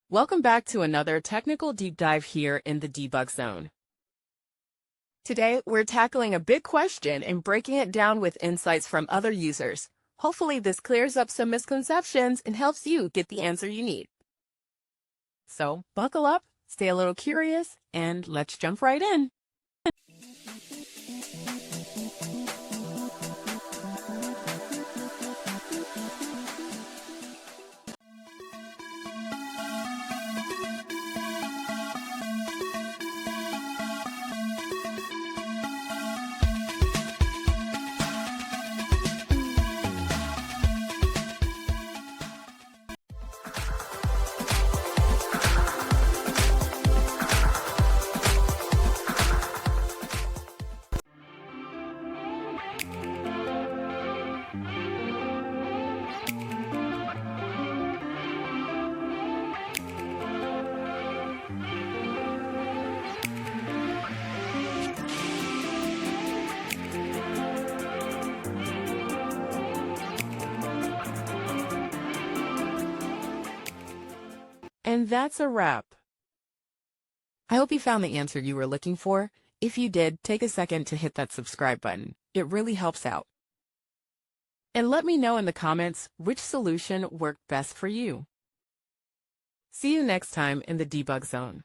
Welcome back to another technical deep dive here in the debug zone. Today, we're tackling a big question and breaking it down with insights from other users. Hopefully, this clears up some misconceptions and helps you get the answer you need. So, buckle up, stay a little curious, and let's jump right in. And that's a wrap. I hope you found the answer you were looking for. If you did, take a second to hit that subscribe button. It really helps out. And let me know in the comments which solution worked best for you. See you next time in the debug zone.